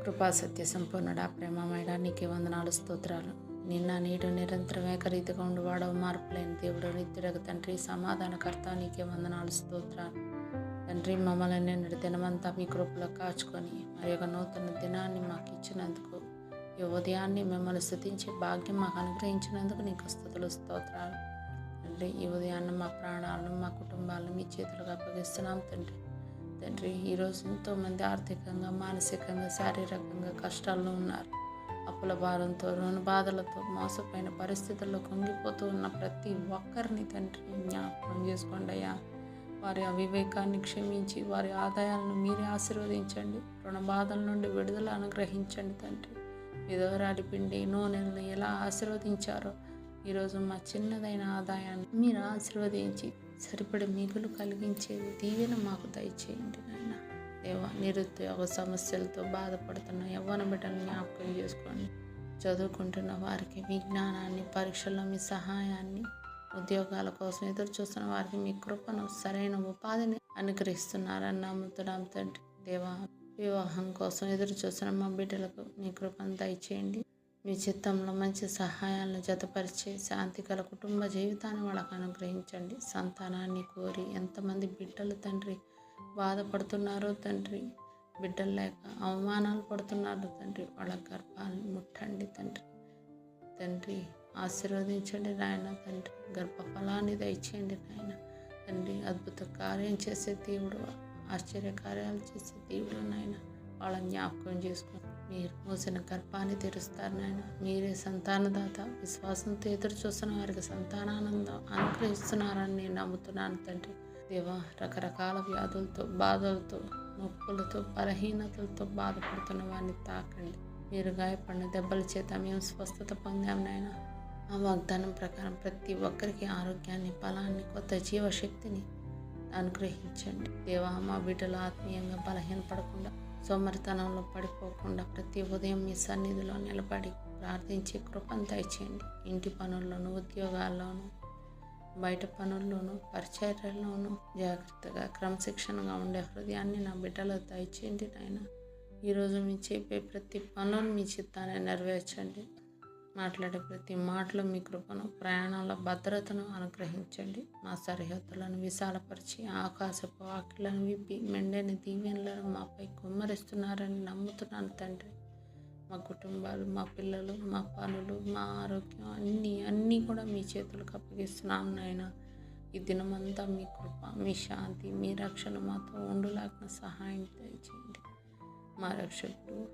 కృపా సత్య సంపూర్ణుడా, ప్రేమమేడా, నీకే వందనాలు, స్తోత్రాలు. నిన్న నేడు నిరంతరం ఏకరీతిగా ఉండువాడవు, మార్పులేని దేవుడు, నిత్యుడగు తండ్రి, సమాధానకర్త, నీకే వందనాలు, స్తోత్రాలు. తండ్రి, మమ్మల్ని నిన్నటి దినమంతా మీ కృపలో కాచుకొని మరి ఒక నూతన దినాన్ని మాకు ఇచ్చినందుకు, ఈ ఉదయాన్ని మిమ్మల్ని స్తుతించే భాగ్యం మాకు అనుగ్రహించినందుకు నీకు స్తుతులు, స్తోత్రాలు. తండ్రి, ఈ ఉదయాన్ని మా ప్రాణాలను, మా కుటుంబాలను మీ చేతులకు అప్పగిస్తున్నాం తండ్రి. తండ్రి, ఈరోజు ఎంతోమంది ఆర్థికంగా, మానసికంగా, శారీరకంగా కష్టాల్లో ఉన్నారు. అప్పుల భారంతో, రుణ బాధలతో, మోసపోయిన పరిస్థితుల్లో కుంగిపోతూ ఉన్న ప్రతి ఒక్కరిని తండ్రి జ్ఞాపకం చేసుకోండి అయ్యా. వారి అవివేకాన్ని క్షమించి వారి ఆదాయాలను మీరే ఆశీర్వదించండి. రుణ బాధల నుండి విడుదల అనుగ్రహించండి తండ్రి. విధవరాలి పిండి నూనెలను ఎలా ఆశీర్వదించారో ఈరోజు మా చిన్నదైన ఆదాయాన్ని మీరు ఆశీర్వదించి సరిపడి మిగులు కలిగించే దీవెన మాకు దయచేయండి నాయన. దేవా, నిరుద్యోగ సమస్యలతో బాధపడుతున్న యవ్వన బిడ్డలను జ్ఞాపకం చేసుకోండి. చదువుకుంటున్న వారికి విజ్ఞానాన్ని, పరీక్షల్లో మీ సహాయాన్ని, ఉద్యోగాల కోసం ఎదురు చూస్తున్న వారికి మీ కృపను, సరైన ఉపాధిని అనుగ్రహిస్తున్నారని నమ్ముతున్నాం తండ్రి. దేవా, వివాహం కోసం ఎదురు చూస్తున్న మా బిడ్డలకు మీ కృపను దయచేయండి. మీ చిత్తంలో మంచి సహాయాలను జతపరిచే శాంతిగల కుటుంబ జీవితాన్ని వాళ్ళకు అనుగ్రహించండి. సంతానాన్ని కోరి ఎంతమంది బిడ్డలు తండ్రి బాధపడుతున్నారో తండ్రి, బిడ్డలు లేక అవమానాలు పడుతున్నారు తండ్రి, వాళ్ళ గర్భాలను ముట్టండి తండ్రి. తండ్రి, ఆశీర్వదించండి నాయన. తండ్రి, గర్భఫలాన్ని దయచేయండి నాయన. తండ్రి, అద్భుత కార్యం చేసే దేవుడు, ఆశ్చర్య కార్యాలు చేసే దేవుడు నాయన. వాళ్ళ జ్ఞాపకం చేసుకుని మీరు మూసిన గర్భాన్ని తెరుస్తారు నాయన. మీరే సంతానదాత. విశ్వాసంతో ఎదురు చూస్తున్న వారికి సంతానానందం అనుగ్రహిస్తున్నారని నేను నమ్ముతున్నాను తండ్రి. దేవా, రకరకాల వ్యాధులతో, బాధలతో, నొప్పులతో, బలహీనతలతో బాధపడుతున్న వారిని తాకండి. మీరు గాయపడిన దెబ్బల చేత మేము స్వస్థత పొందాం నాయన. ఆ వాగ్దానం ప్రకారం ప్రతి ఒక్కరికి ఆరోగ్యాన్ని, బలాన్ని, కొత్త జీవశక్తిని అనుగ్రహించండి. దేవా, మా బిడ్డలు ఆత్మీయంగా బలహీనపడకుండా, సోమరితనంలో పడిపోకుండా ప్రతి ఉదయం మీ సన్నిధిలో నిలబడి ప్రార్థించే కృపను దయచేయండి. ఇంటి పనుల్లోనూ, ఉద్యోగాల్లోనూ, బయట పనుల్లోనూ, పరిచర్యల్లోనూ జాగ్రత్తగా, క్రమశిక్షణగా ఉండే హృదయాన్ని నా బిడ్డలో దయచేయండి నాయన. ఈరోజు మీ చెప్పే ప్రతి పనులు మీ చిత్తాన్ని నెరవేర్చండి. మాట్లాడే ప్రతి మాటలో మీ కృపను, ప్రయాణాల భద్రతను అనుగ్రహించండి. మా సరిహద్దులను విశాలపరిచి ఆకాశపు వాకిళ్లను విప్పి మెండైన దీవెనలను మాపై కుమ్మరిస్తున్నారని నమ్ముతున్నాను తండ్రి. మా కుటుంబాలు, మా పిల్లలు, మా పనులు, మా ఆరోగ్యం అన్నీ కూడా మీ చేతులకు అప్పగిస్తున్నాం నాయన. ఈ దినమంతా మీ కృప, మీ శాంతి, మీ రక్షణ మాతో ఉండులాగిన సహాయం దయచేయండి. మా రక్షకుడు